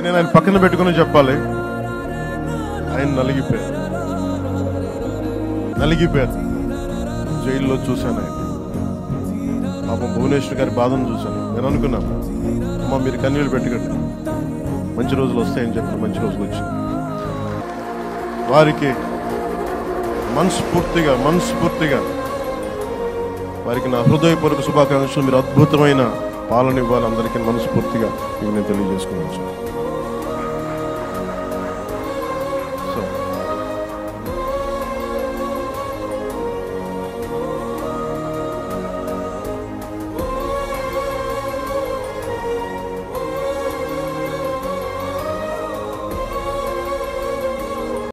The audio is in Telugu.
నేను ఆయన పక్కన పెట్టుకుని చెప్పాలి, ఆయన నలిగిపోయారు. జైల్లో చూశాను ఆయన. పాపం భువనేశ్వర్ గారి బాధను చూశాను. నేను అనుకున్నాను, అమ్మ మీరు కన్నీళ్ళు పెట్టుకోండి, మంచి రోజులు వస్తాయని చెప్పి మంచి రోజులు వచ్చింది. వారికి మనస్ఫూర్తిగా వారికి నా హృదయపూర్వక శుభాకాంక్షలు. మీరు అద్భుతమైన పాలన ఇవ్వాలి అందరికీ మనస్ఫూర్తిగా మీకు నేను తెలియజేసుకున్నాను.